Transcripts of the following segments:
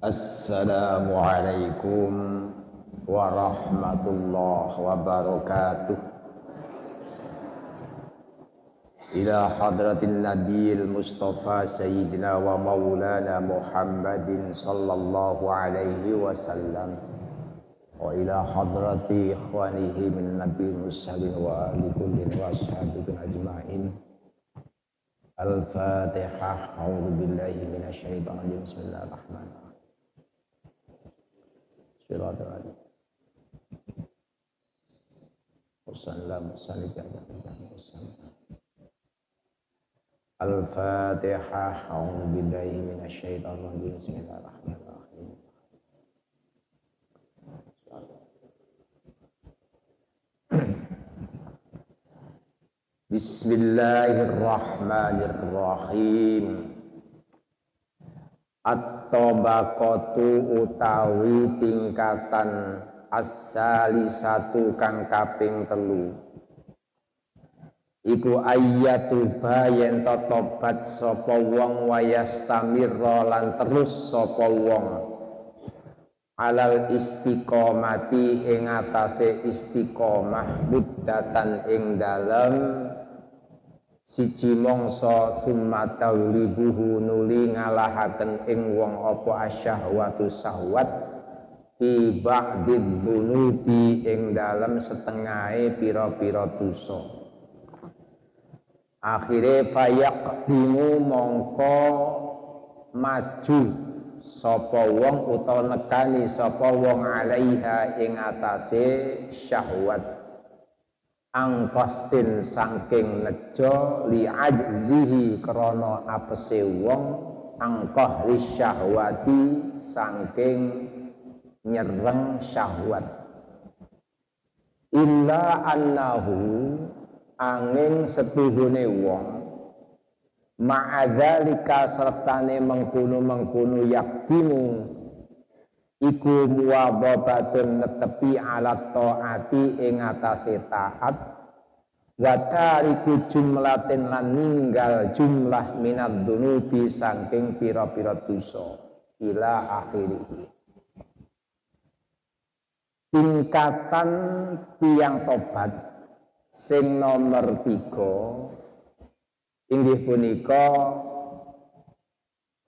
Assalamualaikum warahmatullahi wabarakatuh. Ila hadratin nabiyil mustafa sayyidina wa maulana Muhammadin sallallahu alaihi wasallam wa ila hadrati ikhwanihi min nabiyil mursalin wa ali kullin wa ashabihi ajma'in. Al-Fatihah. A'udzu billahi minasyaitonir rajim. Bismillahirrahmanirrahim. Bismillahirrahmanirrahim. Al-Fatihah. A'udzu billahi minasyaitonir rajim. Bismillahirrahmanirrahim. Bismillahirrahmanirrahim. At-tabaqatu utawi tingkatan as-salisatu kang kaping telu iku ayyatuba yen tobat sapa wong wayastamirra lan terus sapa wong alal istiqomati ing atase istiqomah muddatan ing dalem siji mangsa summa taulibuhu nuli ngalahaken ing wong apa asyahwatu syahwat fi ba'did dunubi ing dalem setengahe pira-pira dosa. Akhire fayaqdimu mongko maju sapa wong utawa nekani sapa wong alaiha ing atase syahwat angkostin saking nejo li ajzihi krana apese wong angkoh li syahwati saking nyereng syahwat illa annahu angin setuhune wong ma'adzalika sertane mengkono yaktimu iku muwadhabatun netepi alat taati ing atase taat wa tariku jumlatin lan ninggal jumlah minad dunubi saking pira-pira dosa ila akhirih. Tingkatan tiang tobat sing nomor 3 inggih punika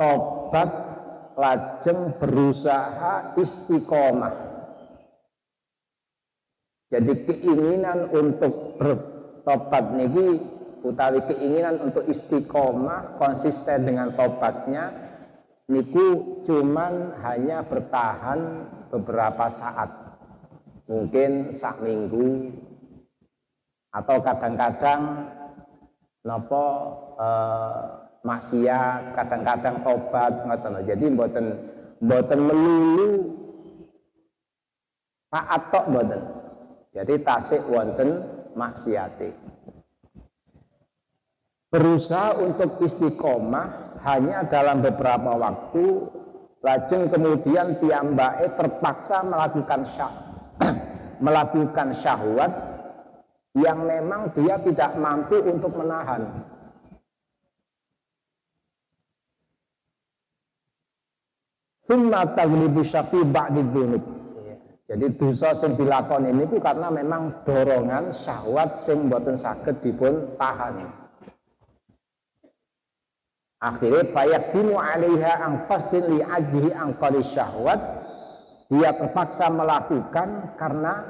tobat lajeng berusaha istiqomah. Jadi keinginan untuk bertobat niki utawi keinginan untuk istiqomah konsisten dengan tobatnya niku cuman hanya bertahan beberapa saat, mungkin sak minggu atau kadang-kadang napa maksiat, kadang-kadang tobat ngoten. Jadi mboten melulu taat tok mboten. Jadi tasik wonten maksiate. Berusaha untuk istiqomah hanya dalam beberapa waktu, lajeng kemudian piyambake terpaksa melakukan syahwat yang memang dia tidak mampu untuk menahan. Summa taglibu syafi ba'did dunub. Jadi dosa sing dilakoni niku karena memang dorongan syahwat sing mboten saged dipun tahan. Akhirnya fayaqdimu 'alaiha an qasdin li ajhi an qali syahwat. Dia terpaksa melakukan karena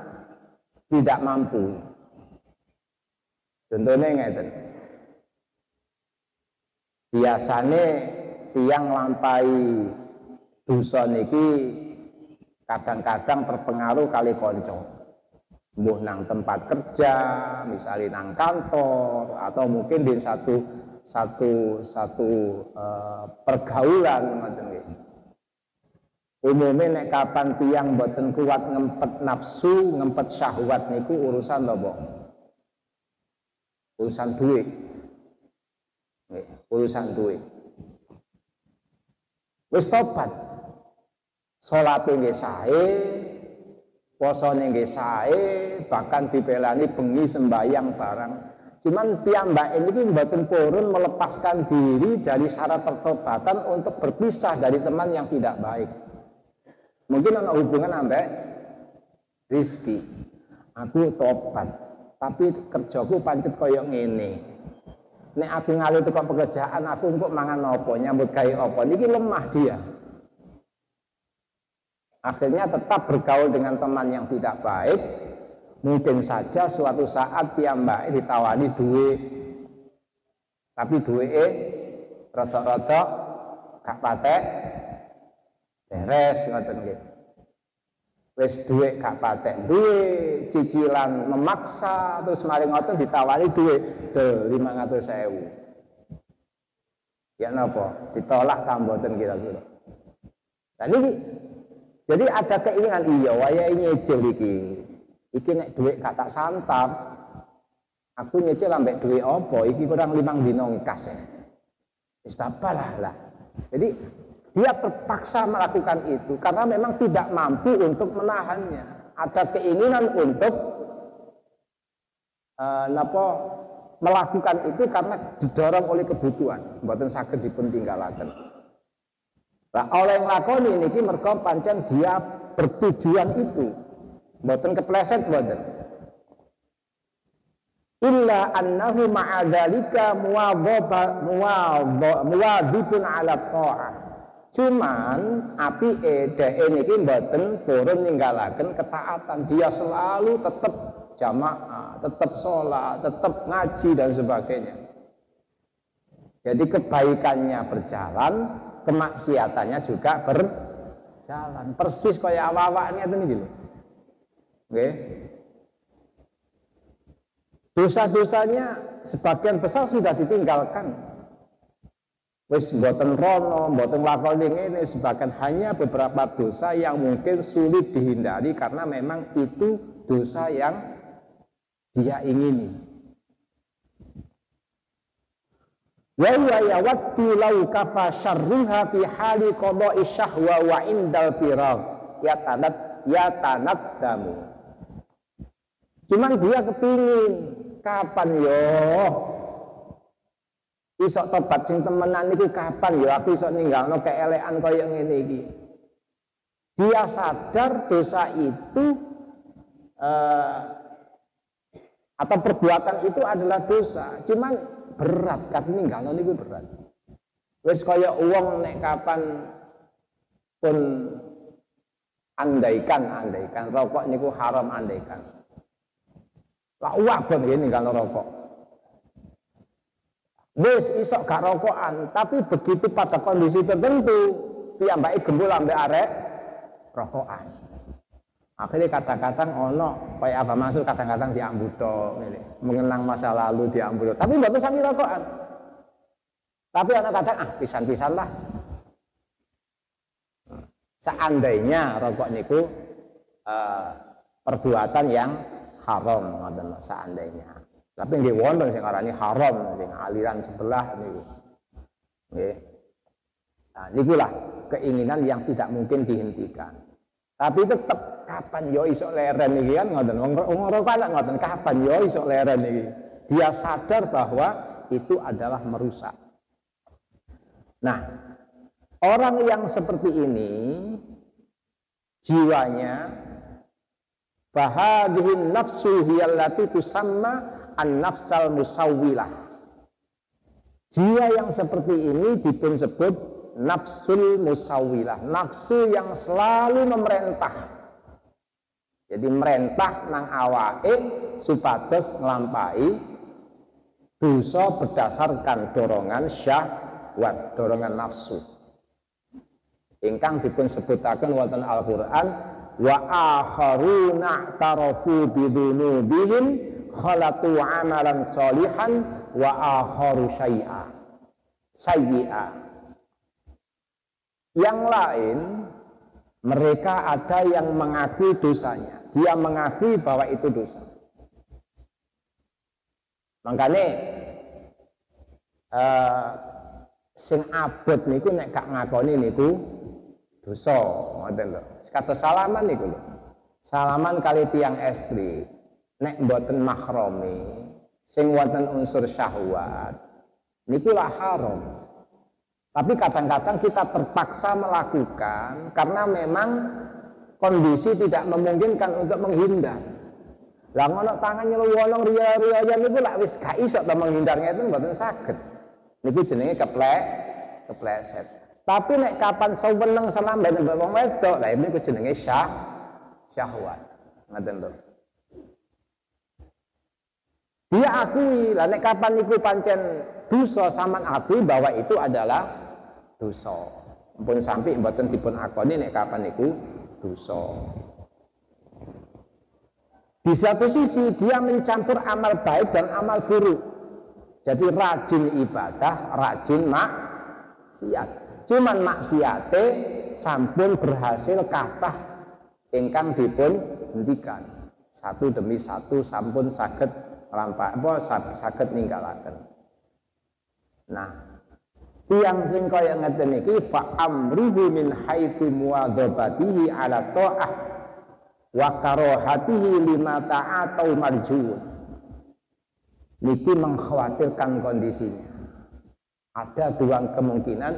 tidak mampu. Contohnya ngeten. Biasane tiyang lampahi dosa niki kadang-kadang terpengaruh kali konco, mbuh nang tempat kerja, misalnya nang kantor, atau mungkin di satu pergaulan ngoten nggih. Umume nek kapan tiyang mboten kuat ngempet nafsu, ngempet syahwat niku urusan napa? Urusan duit. Nggih, urusan duit. Wis tobat. Salate nggih sae, posone nggih sae, bahkan dipelani bengi sembayang barang. Cuman piyambak ini mboten purun melepaskan diri dari syarat pertobatan untuk berpisah dari teman yang tidak baik. Mungkin ana hubungan ambek rizki. Aku tobat, tapi kerjaku pancet koyo ngene. Nek aku ngalih teko pekerjaan, aku engko mangan apa, nyambut gawe apa. Niki lemah dia. Akhirnya tetap bergaul dengan teman yang tidak baik. Mungkin saja suatu saat piyambake ditawani duit. Tapi duwike rodok-rodok gak patek beres ngoten nggih. Wis duit gak patek duwe, cicilan memaksa, terus mari ngoten ditawari duit 500.000. Ya napa? Ditolak ta mboten kira-kira. Nah niki jadi ada keinginan iya wayahe nyicil iki. Iki nek duit gak tak santap. Aku nyicil ambek duit apa? Iki kurang 5 dina ngkas ya. Wis babalah lah. Jadi dia terpaksa melakukan itu karena memang tidak mampu untuk menahannya. Ada keinginan untuk melakukan itu karena didorong oleh kebutuhan, mboten saged dipuntinggalaken. Lah oleh nglakoni niki mergo pancen dia bertujuan itu. Mboten kepleset mboten. Illa annahu ma'adzalika muwadhibun 'ala tha'ah. Cuman api dhek niki mboten purun ninggalaken ketaatan. Dia selalu tetap jamaah, tetap sholat, tetap ngaji dan sebagainya. Jadi kebaikannya berjalan, kemaksiatannya juga berjalan. Persis kaya awak-awak ngeten iki lho. Nggih. Dosa-dosanya sebagian besar sudah ditinggalkan. Wis mboten rono, mboten lakoni ngene, sebagian hanya beberapa dosa yang mungkin sulit dihindari karena memang itu dosa yang dia ingini. Wa yawaddu law kafa syarruha fi hali qada'i syahwa wa indal firagh yatanaddamu. Cuman dia kepingin kapan yo isok tobat sing temenan niku kapan ya aku isok ninggalno keelekan kaya ngene iki. Dia sadar dosa itu atau perbuatan itu adalah dosa, cuman berat kan ninggalno niku berat. Wis kaya wong nek kapan pun andaikan rokok niku haram andaikan. Lah wabon nggih ninggalno rokok. Wis isok gak rokokan, tapi begitu pada kondisi tertentu piyambake gembul ambek arek rokokan. Akhirnya kadang-kadang ono kaya apa masuk kadang-kadang diambut tok ngene. Mengenang masa lalu diambut. Tapi mboten sami rokokan. Tapi ana kadang pisan-pisan lah. Seandainya rokok niku perbuatan yang haram ngoten seandainya. Tapi nggih wonten sing arani haram sing aliran sebelah niku. Nggih. Nah, nikulah keinginan yang tidak mungkin dihentikan. Tapi tetap kapan yo iso leren iki kan ngoten. Wong rokok ngoten kapan yo iso leren iki. Dia sadar bahwa itu adalah merusak. Nah, orang yang seperti ini jiwanya bahadhihin nafsu hiyallati tusamma an-nafsal musawwilah. Jiwa yang seperti ini dipun sebut nafsul musawwilah, nafsu yang selalu memerintah. Jadi merintah nang awake supados nglampahi dosa berdasarkan dorongan syahwat, dorongan nafsu. Ingkang dipun sebutaken wonten Al-Qur'an wa akharuna tarafu bidunubihim khalatu amalan solihan wa akharu sayyi'a. Yang lain mereka ada yang mengakui dosanya. Dia mengakui bahwa itu dosa. Makanya sing abot niku nek gak ngakoni niku dosa, ngoten lho. Kata salaman niku lho. Salaman kali tiang estri nek mboten mahrami sing wonten unsur syahwat nikulah haram. Tapi kadang-kadang kita terpaksa melakukan karena memang kondisi tidak memungkinkan untuk menghindar. Lah ngono tangan nyeluwono riya-riya niku lak wis gak iso to menghindar ngeten mboten saged. Niku jenenge kepleset. Tapi nek kapan seweneng selamben mbek wong wedok, lah niku jenenge syahwat. Ngoten lho. Dia akui, lah nek kapan niku pancen dosa sampean akui bahwa itu adalah dosa. Mumpun sampai mboten dipun akoni nek kapan niku dosa. Di satu sisi dia mencampur amal baik dan amal buruk. Jadi rajin ibadah, rajin maksiat. Cuman maksiate sampun berhasil kathah ingkang dipun hentikan. Satu demi satu sampun saged saged ninggalaken. Nah, tiyang sing kaya ngeten iki fa amruhu min haitsu muwadzabatihi ala ta'ah wa karahatihi lima ta'atau marjuun. Niki mengkhawatirkan kondisinya. Ada dua kemungkinan,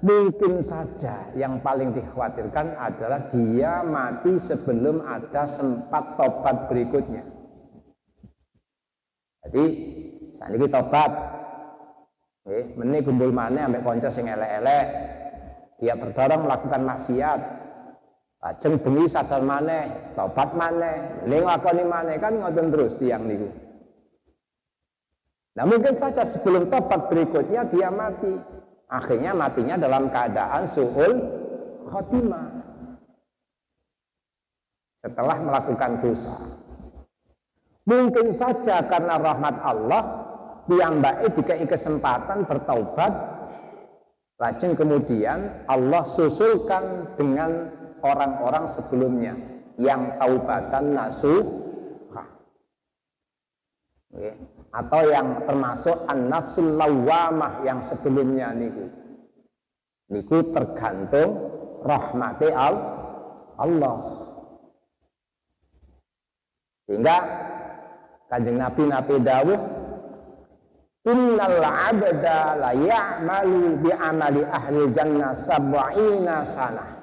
mungkin saja yang paling dikhawatirkan adalah dia mati sebelum ada sempat tobat berikutnya. Jadi saat ini tobat, meni kumpul maneh ambek kanca sing elek-elek, dia terdorong melakukan maksiat. Lajeng bengi sadar maneh, tobat maneh, ning lakoni maneh kan ngoten terus tiyang niku. Nah mungkin saja sebelum tobat berikutnya dia mati. Akhirnya matinya dalam keadaan su'ul khotimah. Setelah melakukan dosa. Mungkin saja karena rahmat Allah, piyambake dikai kesempatan bertaubat. Lajeng kemudian Allah susulkan dengan orang-orang sebelumnya yang taubatan nasuha, atau yang termasuk an-nafsul lawwamah yang sebelumnya niku tergantung rahmati Allah. Sehingga Kanjeng Nabi dawuh, innal abda la ya'malu bi amali ahli jannah sab'ina sanah.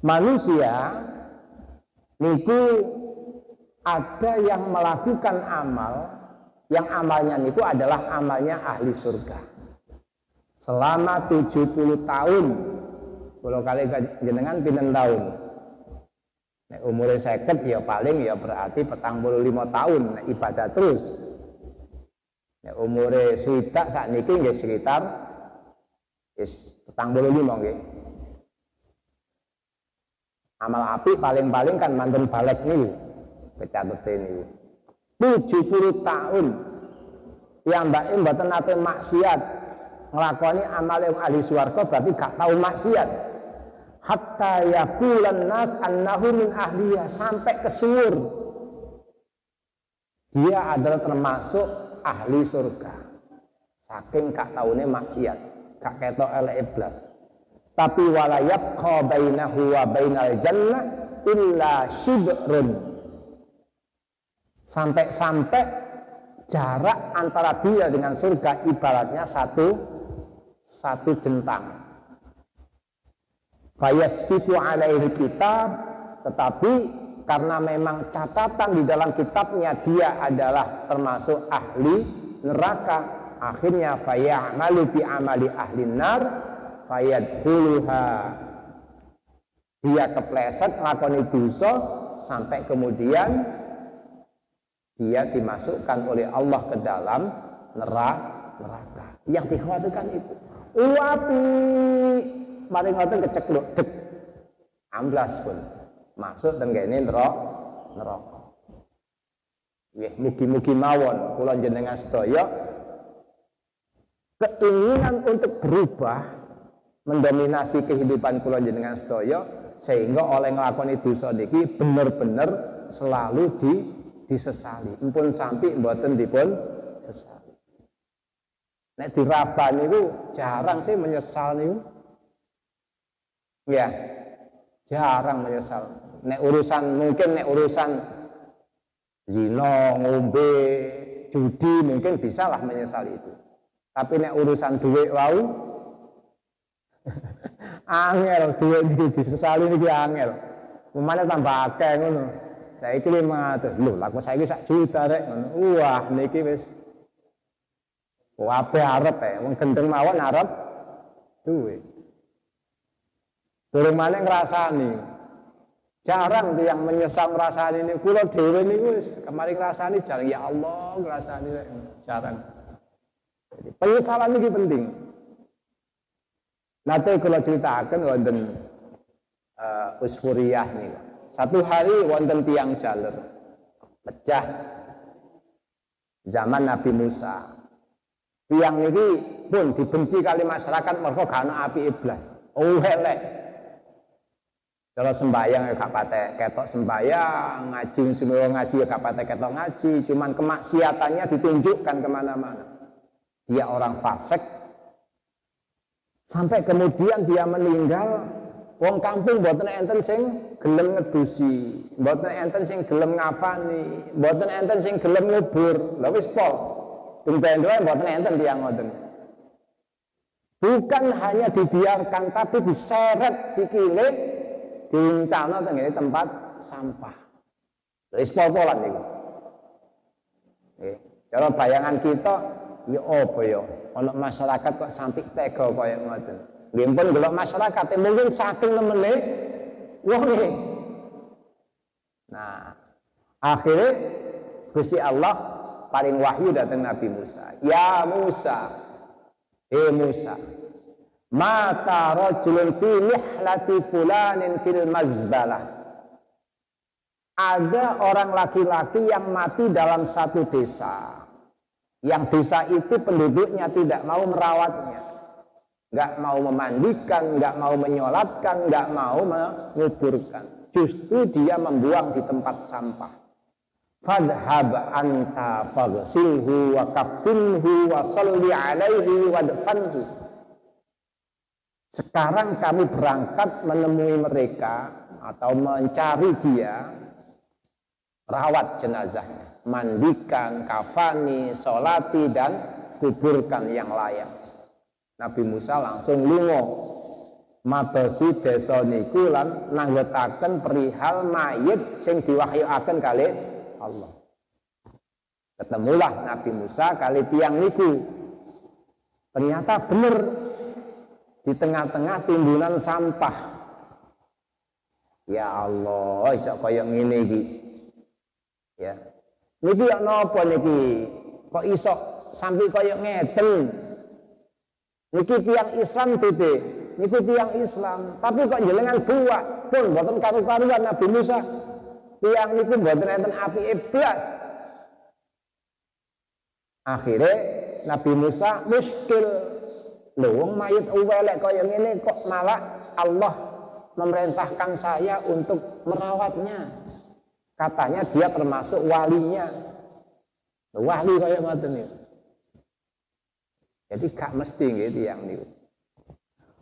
Manusia niku ada yang melakukan amal yang amalnya niku adalah amalnya ahli surga selama 70 tahun. Kalau kali jenengan pinten tahun? Nek umure 50 ya paling ya berarti 45 tahun nek ibadah terus. Nek umure swidak sakniki nggih sekitar 45 nggih. Amal api paling-paling kan manten balik nih, kecatetin ini. 70 tahun, yang mbak mboten nate maksiat, ngelakoni amal yang ahli swarga berarti gak tahu maksiat. Hatta yaqulan nas annahu min ahliya, sampai kesuwur dia adalah termasuk ahli surga. Saking gak taune maksiat, gak ketok elek iblis. Tapi wala yabqa bainahu wa bainal jannah illa shibrun. Sampai jarak antara dia dengan surga ibaratnya satu jentang. Fayasbiqu alaihi kitab, tetapi karena memang catatan di dalam kitabnya dia adalah termasuk ahli neraka, akhirnya fayamalu bi amali ahli nar fayadkhuluha, dia kepleset nglakoni dosa sampai kemudian dia dimasukkan oleh Allah ke dalam neraka. Yang dikhawatirkan itu uapi mari ngoten kecekluk dek amblas pun masuk teng kene neraka. Nggih mugi-mugi mawon kula jenengan sedaya keinginan untuk berubah mendominasi kehidupan kula jenengan sedaya sehingga oleh nglakoni dosa niki bener-bener selalu disesali. Mpun sampai mboten dipun sesali. Nek diraba niku jarang sih menyesal niku. Ya, jarang menyesal. Nek urusan zina, ngombe, judi mungkin bisalah menyesal itu. Tapi nek urusan duit wau Angel duit iki disesali niki angel. Pemane tambah akeh ngono. Saiki 500. Lho, laku saiki 1 juta rek ngono. Wah, niki wis wape arep wong gendeng mawon arep duit. Durung maneh ngrasani. Jarang tuh yang menyesal ngrasani ini. Kula dhewe niku wis kemarin ngrasani jarang, ya Allah ngrasani rek jarang. Jadi penyesalan ini penting. Nanti kalau ceritakan wonten Usfuriyah nih. Satu hari wonten tiang jaler pecah zaman Nabi Musa. Tiang ini pun dibenci kali masyarakat mergo gak ana api iblis. Oh elek. Kalau sembahyang ya gak patek ketok sembahyang, ngaji semua ngaji ya gak patek ketok ngaji, cuman kemaksiatannya ditunjukkan kemana-mana. Dia orang fasik. Sampai kemudian dia meninggal, wong kampung mboten enten sing gelem ngedusi, mboten enten sing gelem ngafani, mboten enten sing gelem ngubur. Lha wis pol. Dumpen-dumpen mboten enten tiyang ngoten. Bukan hanya dibiarkan tapi diseret sikile diuncalno teng ngene tempat sampah. Wis pol-polan niku. Nggih, cara bayangan kita ya apa ya? Ana masyarakat kok sampai tega kaya ngoten. Nggih pun delok masyarakat mungkin saking nemene wonge. Nah, akhirnya Gusti Allah paring wahyu datang Nabi Musa. Ya Musa, Musa, mata rajulun fi mihlati fulanin fil mazbalah. Ada orang laki-laki yang mati dalam satu desa. Yang desa itu penduduknya tidak mau merawatnya, nggak mau memandikan, nggak mau menyolatkan, nggak mau menguburkan. Justru dia membuang di tempat sampah. Fadhhab anta faghsilhu wa kaffinhu wa sholli alaihi wadfanhu. Sekarang kami berangkat menemui mereka atau mencari dia, rawat jenazahnya. Mandikan, kafani, sholati dan kuburkan yang layak. Nabi Musa langsung lunga matosi desa niku lan nanggetaken perihal mayit sing diwahyuaken kali Allah. Ketemulah Nabi Musa kali tiang niku. Ternyata bener di tengah-tengah timbunan sampah. Ya Allah, iso kaya ngene iki. Ya. Niki ya napa niki? Kok iso sampai kaya ngeten? Niki tiang Islam tete, niki tiang Islam, tapi kok jenengan buak pun mboten karu-karuan Nabi Musa. Tiang niku mboten enten api iblis. Akhirnya Nabi Musa muskil. Lho wong mayit welek kaya ngene kok malah Allah memerintahkan saya untuk merawatnya. Katanya dia termasuk walinya. Wali kaya ngoten niku. Jadi gak mesti nggih tiyang niku.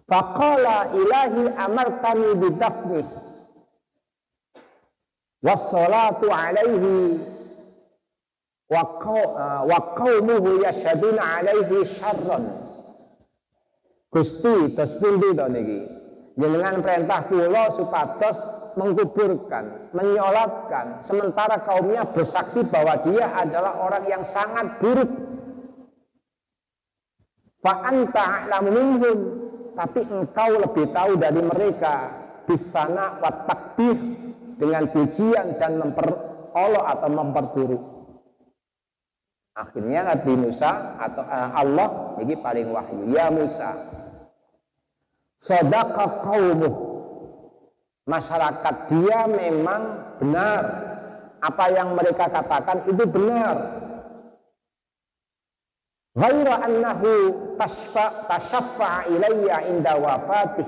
Faqala ilahi amartani bidafni wassalatu alaihi wa qaumuhu yashhaduna alaihi syarran. Gusti tos pundi to niki? Jenengan perintah kula supados mengkuburkan, menyolatkan, sementara kaumnya bersaksi bahwa dia adalah orang yang sangat buruk. Fa anta a'lamu minhum, tapi engkau lebih tahu dari mereka. Bisana wa takbir, dengan pujian dan memperolok atau memperburuk. Akhirnya Nabi Musa atau Allah ini paling wahyu. Ya Musa, sadaqa qaumuh. Masyarakat dia memang benar. Apa yang mereka katakan itu benar. Ghaira annahu tashaffa'a ilayya inda wafatih.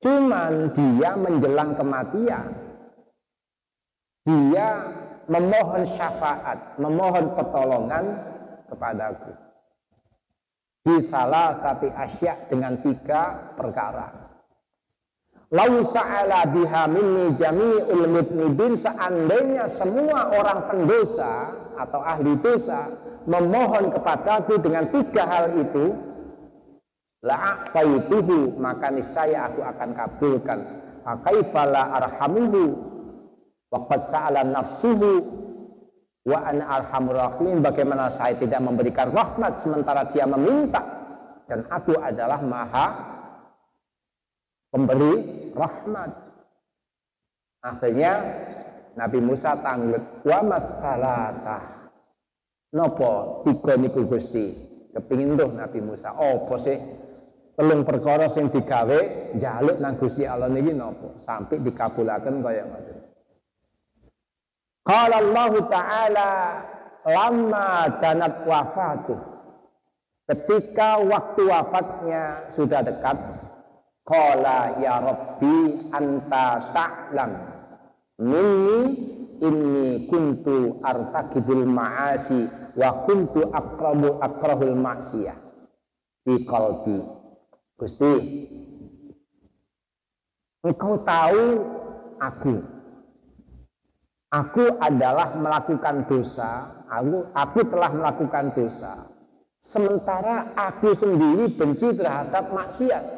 Cuman dia menjelang kematian, dia memohon syafaat, memohon pertolongan kepadaku. Bisalah sati asya, dengan 3 perkara. Lau sa'ala biha minni jami'ul mudnibin, seandainya semua orang pendosa atau ahli dosa memohon kepadaku dengan 3 hal itu, la'ataituhu, maka niscaya aku akan kabulkan. Fakaifa la arhamuhu wa qad sa'ala nafsuhu wa ana arhamur rahimin. Bagaimana saya tidak memberikan rahmat sementara dia meminta, dan aku adalah maha pemberi rahmat. Akhirnya Nabi Musa tanglet, wa masalasah, nopo tiga niku Gusti? Kepingin tuh Nabi Musa, apa sih telung perkara sing digawe njaluk nang Gusti Allah niki nopo sampai dikabulaken kaya ngoten. Qala Allah Ta'ala lamma danat wafatu, ketika waktu wafatnya sudah dekat, qala ya Rabbi anta ta'lam minni inni kuntu artakibul ma'asi wa kuntu akrahul ma'siyah fi qalbi. Gusti, engkau tahu aku adalah melakukan dosa, aku telah melakukan dosa, sementara aku sendiri benci terhadap maksiat.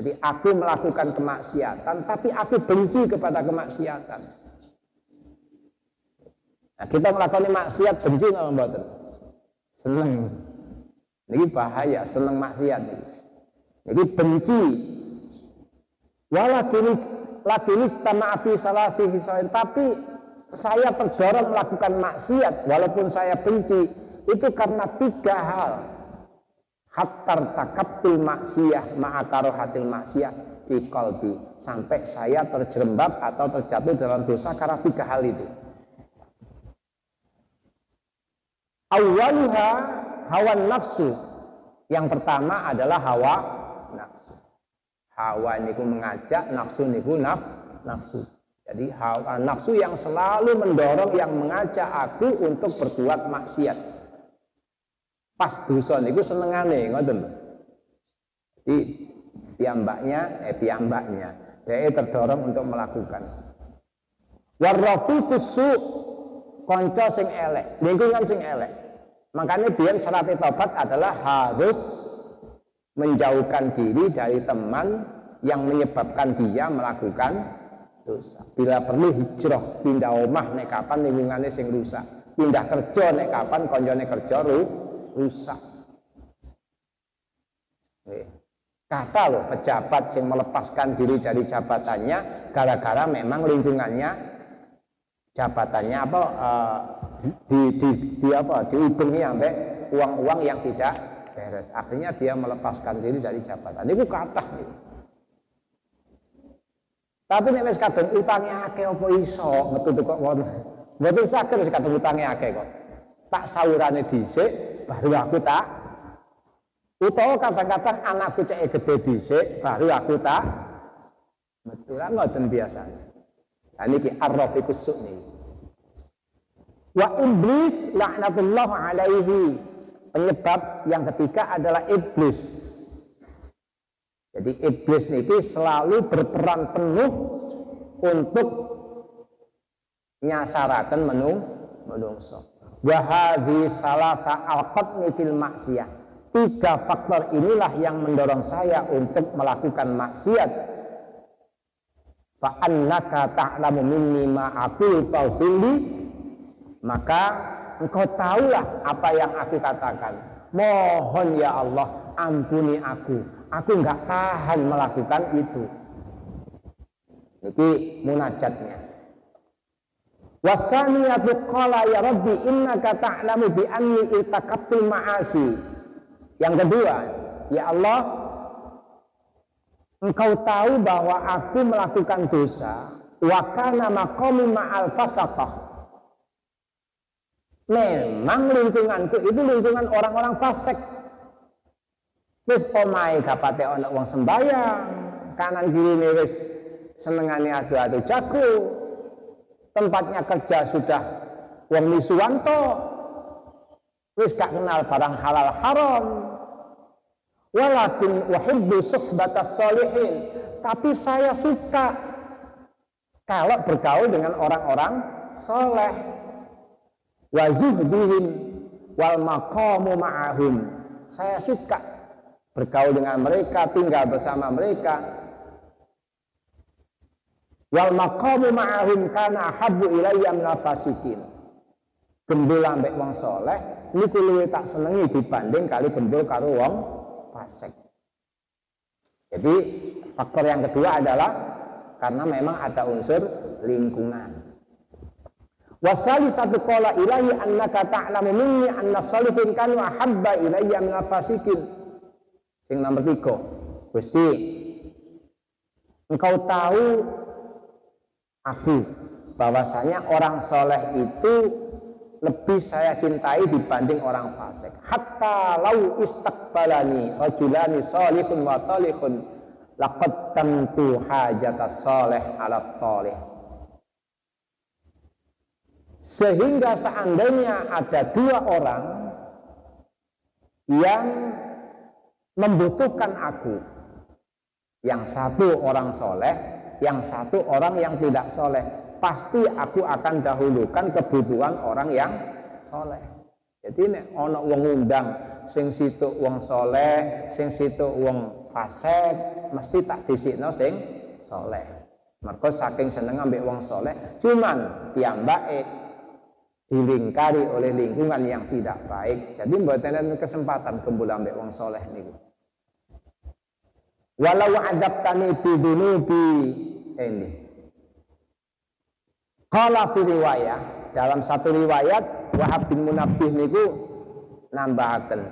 Jadi aku melakukan kemaksiatan, tapi aku benci kepada kemaksiatan. Nah, kita melakukan maksiat benci nggak mboten? Seneng. Ini bahaya, seneng maksiat. Jadi benci. Walakin istama'afi salasi hisain, tapi saya terdorong melakukan maksiat walaupun saya benci itu karena tiga hal. Hattar takabtul maksiyah ma'akarohatil maksiyah fi qalbi, sampai saya terjerembab atau terjatuh dalam dosa karena tiga hal itu. Awaluha hawa nafsu. Yang pertama adalah hawa nafsu. Hawa niku mengajak, nafsu niku nafsu. Jadi hawa nafsu yang selalu mendorong, yang mengajak aku untuk berbuat maksiat. Pas dosa niku senengane ngoten. Jadi piyambaknya dia terdorong untuk melakukan. Warrafiqus su, kanca sing elek, lingkungan sing elek. Makanya dia syarat tobat adalah harus menjauhkan diri dari teman yang menyebabkan dia melakukan dosa. Bila perlu hijrah, pindah omah nek kapan lingkungannya sing rusak, pindah kerja nek kapan konjone kerja rusak. Kata loh pejabat yang melepaskan diri dari jabatannya gara-gara memang lingkungannya, jabatannya dihubungi sampai uang-uang yang tidak beres. Akhirnya dia melepaskan diri dari jabatan. Ini kathah gitu. Tapi nek wis kadung utange akeh apa iso metu kok wonten. Mboten saged wis kadung utange akeh kok. Tak saurane dhisik baru aku tak. Utawa kadang-kadang anakku cek gede dhisik baru aku tak. Meturan ngoten biasanya. Nah niki ar-rafiqus su'ni. Wa iblis laknatullah alaihi, penyebab yang ketiga adalah iblis. Jadi iblis niki selalu berperan penuh untuk nyasaraken menungso. Wa hadhi salasa alqatni fil maksiyah. Tiga faktor inilah yang mendorong saya untuk melakukan maksiat. Fa annaka ta'lamu minni ma aqulu faghfirli, maka engkau tahulah apa yang aku katakan. Mohon ya Allah, ampuni aku. Aku enggak tahan melakukan itu. Ini munajatnya. Wasaniyatu qala ya Rabbi innaka ta'lamu bi anni irtakabtul ma'asi. Yang kedua, ya Allah, engkau tahu bahwa aku melakukan dosa. Wa kana maqami ma'al fasaqah. Memang lingkunganku itu lingkungan orang-orang fasik. Wis omahe gapate ana wong sembayang, kanan kiri wis senengane adu-adu jago. Tempatnya kerja sudah wong misuwanto. Wis gak kenal barang halal haram. Walakin uhibbu suhbatas sholihin. Tapi saya suka kalau bergaul dengan orang-orang soleh. Wa zuhdihim wal maqamu ma'ahum. Saya suka bergaul dengan mereka, tinggal bersama mereka. Wal maqamu ma'ahum kana ahabbu ilayya minal fasikin. Gembul ambek wong soleh niku luwih tak senengi dibanding kali gembul karo wong fasik. Jadi faktor yang kedua adalah karena memang ada unsur lingkungan. Wasali satu qala ilahi annaka ta'lamu minni anna salihin kanu ahabba ilayya minal fasikin. Sing nomor 3, Gusti, engkau tahu aku bahwasanya orang soleh itu lebih saya cintai dibanding orang fasik. Hatta lau istaqbalani rajulani salihun wa talihun laqad tamtu hajatas soleh ala talih. Sehingga seandainya ada dua orang yang membutuhkan aku, yang satu orang soleh, yang satu orang yang tidak soleh, pasti aku akan dahulukan kebutuhan orang yang soleh. Jadi nek ana wong ngundang sing situ wong soleh, sing situ wong fasik, mesti tak dhisikno sing soleh. Mergo saking seneng ambek wong soleh, cuman piyambake dilingkari oleh lingkungan yang tidak baik. Jadi mboten enten kesempatan gembul ambek wong soleh niku. Walau adzabtani bidunubi ini. Qala fi riwayah, dalam satu riwayat Wahab bin Munabbih niku nambahaken,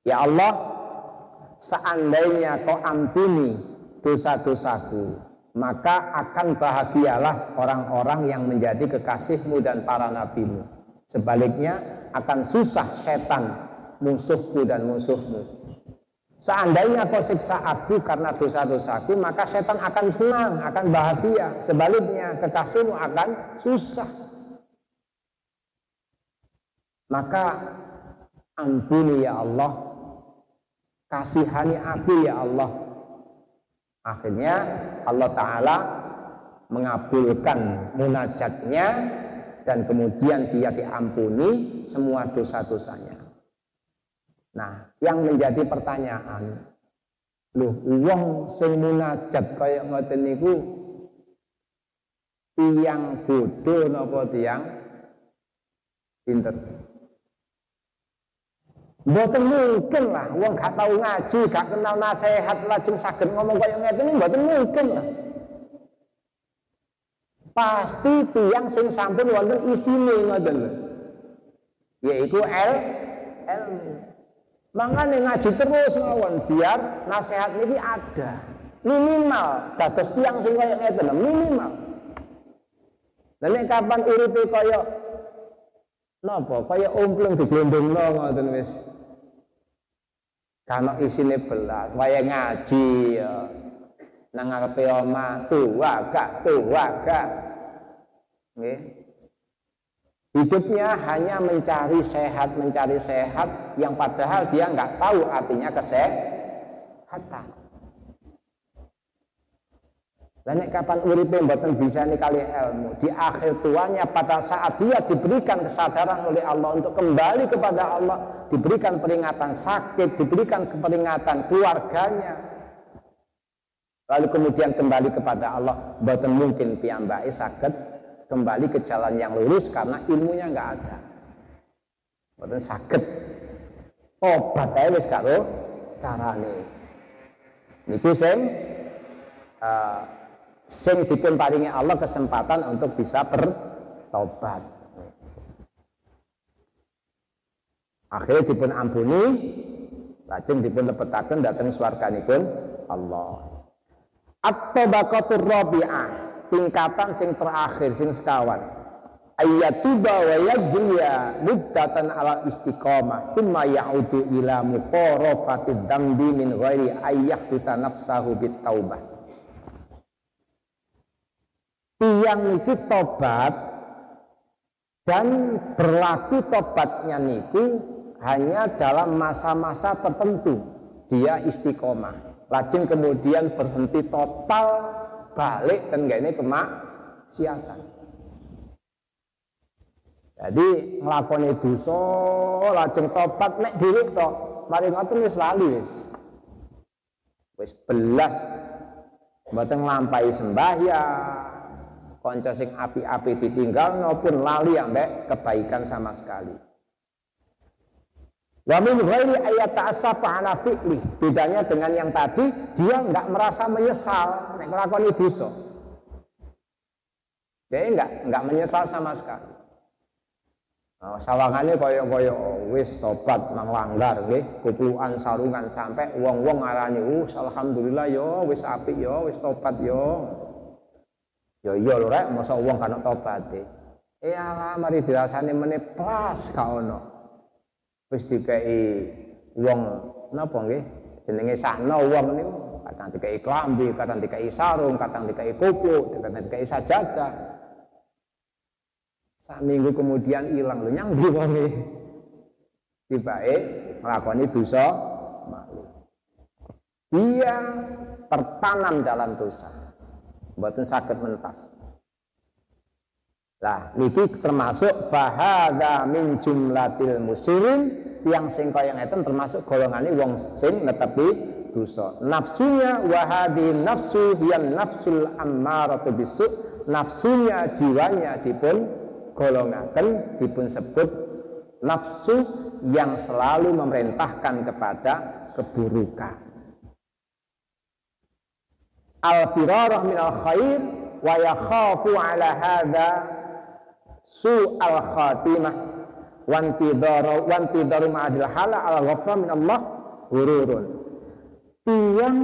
ya Allah, seandainya kau ampuni dosa-dosaku, maka akan bahagialah orang-orang yang menjadi kekasihmu dan para nabimu. Sebaliknya akan susah setan, musuhku dan musuhmu. Seandainya kau siksa aku karena dosa-dosaku, maka setan akan senang, akan bahagia. Sebaliknya kekasihmu akan susah. Maka ampuni ya Allah, kasihani aku ya Allah. Akhirnya Allah Ta'ala mengabulkan munajatnya dan kemudian dia diampuni semua dosa-dosanya. Nah, yang menjadi pertanyaan, loh, wong sing munajat kaya ngoten niku tiyang bodoh napa tiyang pinter? Mboten mungkin lah, wong gak tahu ngaji, gak kenal nasihat, lajeng saged ngomong kaya ngeten, mboten mungkin lah. Pasti tiyang sing sampun wonten isine ngoten lho. Yaiku ilmu. Makanya ngaji terus ngawon biar nasihat ini ada. Minimal dados tiyang sing kaya ngeten minimal. Lah nek kapan uripe kaya napa? Kaya umplung diglondongno ngoten wis. Kana isine belas, waya ngaji ya. Nang ngarepe omah tuwagak. Nggih. Hidupnya hanya mencari sehat yang padahal dia nggak tahu artinya kesehatan. Dan kapan uripe mboten bisa nikali ilmu, di akhir tuanya pada saat dia diberikan kesadaran oleh Allah untuk kembali kepada Allah, diberikan peringatan sakit, diberikan peringatan keluarganya, lalu kemudian kembali kepada Allah, mboten mungkin piyambake saged kembali ke jalan yang lurus karena ilmunya nggak ada. Mboten saged obat ae wis karo carane. Niku sing dipun paringi Allah kesempatan untuk bisa bertobat. Akhirnya dipun ampuni, lajeng dipun lebetaken dhateng swarganipun Allah. At-tabaqatur rabi'ah, tingkatan sing terakhir sing sekawan. Ayyatuba wa yajriya muddatan ala istiqamah thumma ya'udu ila muqarafatid dambi min ghairi ayyakhtita nafsahu bitaubah. Tiyang niki tobat dan berlaku tobatnya niku hanya dalam masa-masa tertentu dia istiqomah, lajeng kemudian berhenti total, balik dan gak ini kemaksiatan. Jadi nglakoni dosa lajeng tobat nek diri tok, mari ngoten wis lali wis. Wis belas mboten nglampahi sembahyang, kanca sing api-api ditinggalno pun lali ambek kebaikan sama sekali. Wa min ghairi ayat ta'assafa ala fi'li. Bedanya dengan yang tadi, dia enggak merasa menyesal nek nglakoni dosa. Dia enggak menyesal sama sekali. Nah, sawangane kaya wis tobat nang langgar nggih, kupukan sarungan sampai wong-wong ngarani, alhamdulillah ya wis apik ya, wis tobat ya. Ya iya lho rek, masa wong kan tobate. Alah mari dirasani meneh plas ka ono. Wis dikei wong napa nggih? Jenenge sakno wong niku, kadang dikei klambi, kadang dikei sarung, kadang dikei kupu, kadang dikei sajadah. Sak minggu kemudian hilang lho nyang ndi wonge. Tibake nglakoni dosa maklum. Dia tertanam dalam dosa. Mboten saged mentas. Lah niki termasuk fahadha min jumlatil musirin, yang sing kaya ngeten termasuk golongane wong sing netepi dosa. Nafsunya wa hadhi nafsu hiyan nafsul ammaratu bisu. Nafsunya, jiwanya dipun golongaken, dipun sebut nafsu yang selalu memerintahkan kepada keburukan. Al-firarah minal khair wa yakhafu ala hadha su'al khatimah wantidaru ma'adil hala ala ghafra min Allah hururun. Tiang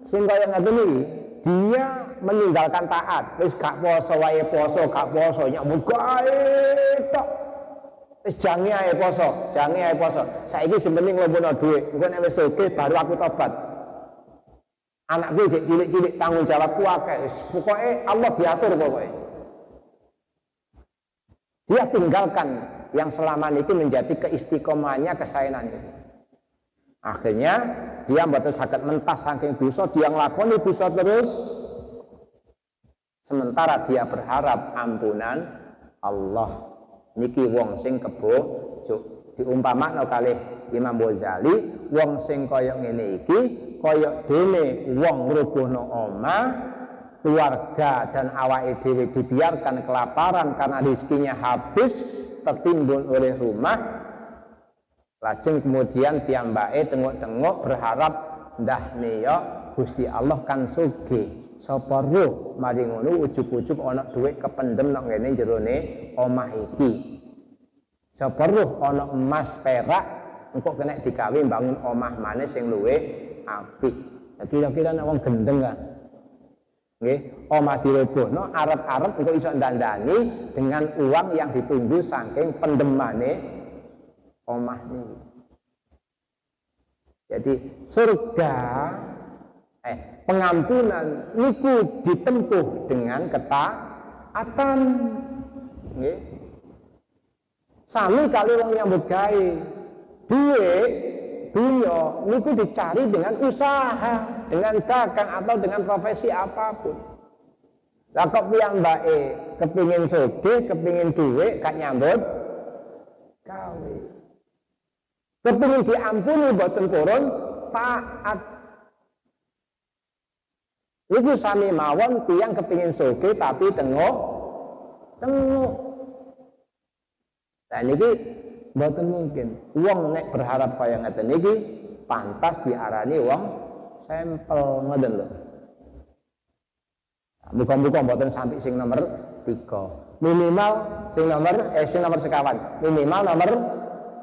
sing kaya ngeten iki, dia meninggalkan taat, wis gak poso wae poso, gak poso nyambut gawe tok. Wis jange ae poso, jange ae poso. Saiki sing penting nglumpukno dhuwit, engko nek wis oke baru aku tobat. Anakku jek cilik-cilik tanggung jawabku akeh, wis pokoke Allah diatur pokoke. Dia tinggalkan yang selama itu menjadi keistiqomahannya, kesaenan itu. Akhirnya dia mboten saged mentas saking dosa, dia nglakoni dosa terus. Sementara dia berharap ampunan Allah. Niki wong sing kebojo. Diumpamakno kalih Imam Ghazali, wong sing kaya ngene iki kaya dene wong ngrubuhno omah, keluarga dan awake dhewe dibiarkan kelaparan karena rezekinya habis tertimbun oleh rumah. Lajeng kemudian piyambake tengok-tengok berharap ndah meya Gusti Allah kan sugih. Sapa roh mari ngono ujug-ujug ana dhuwit kependem nang ngene jerone omah iki. Sapa roh ana emas perak engko kena digawe bangun omah maneh sing luwih apik. Kira-kira nek wong gendeng kan. Nggih, omah dirobohno arep-arep engko iso ndandani dengan uang yang ditunggu saking pendemane omah niki. Jadi surga pengampunan niku ditempuh dengan ketaatan. Nggih. Sami kali wong nyambut gawe. Duit dunya niku dicari dengan usaha, dengan dagang atau dengan profesi apapun. Lah kok piyambake kepingin sugih, kepingin duit gak nyambut gawe. Kepingin diampuni boten purun taat. Iku sami mawon tiyang kepingin sugih tapi tengok. Nah niki mboten mungkin. Wong nek berharap kaya ngeten niki pantas diarani wong sampel ngoten lho. Muga-muga mboten sampai sing nomor 3. Minimal sing nomor sekawan. Minimal nomor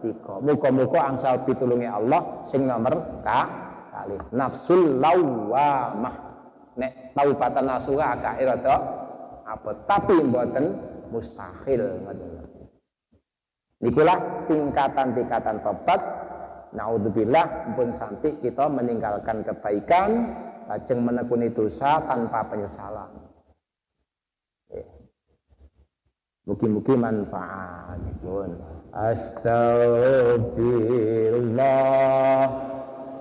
3. Muga-muga angsal pitulunge Allah sing nomor kali. Nafsul lawwamah. Nek taubatan nasuha agak rada apa tapi mboten mustahil ngoten. Nikulah tingkatan-tingkatan tobat. Naudzubillah pun sampai kita meninggalkan kebaikan, lajeng menekuni dosa tanpa penyesalan. Mugi-mugi manfaat. Astaghfirullah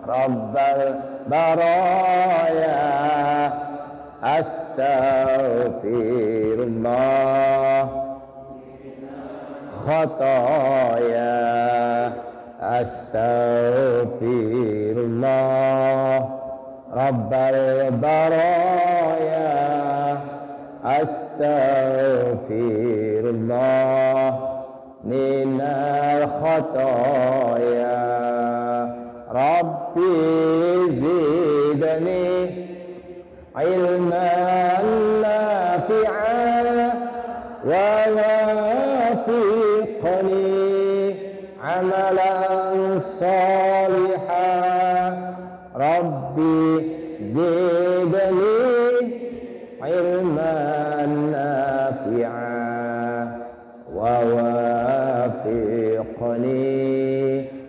Rabbal baraya. Astaghfirullah khataya. Astaghfirullah Rabbal baraya astaghfirullah minal khotoya Rabbi zidni ilman nafi'an wa wafiqni amalan salihan Rabbi zidni ilman nafi'an wa wafiqni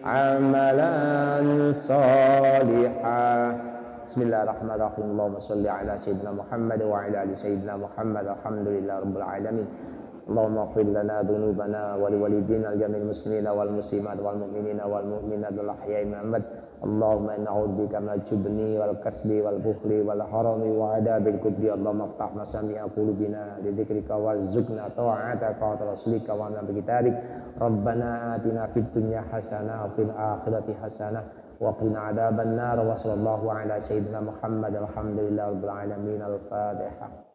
amalan salihan. Bismillahirrahmanirrahim. Allahumma shalli ala sayyidina Muhammad wa ala ali sayyidina Muhammad. Alhamdulillahi rabbil alamin. Allahumma ighfir lana dhunubana wa liwalidina al-jamil muslimina wal muslimat wal mu'minina wal mu'minat wal ahya'i minhum. Allahumma inna a'udzubika minal jubni wal kasli wal bukhli wal harami wa adabil kubri. Allahumma iftah masami'a qulubina li dzikrika warzuqna ta'ataka wa rasulika wa amna bi kitabik. Rabbana atina fid dunya hasanah wa fil akhirati hasanah wa qina adzaban nar wa sallallahu ala sayyidina Muhammad. Alhamdulillahirabbil alamin. Al-Fatihah.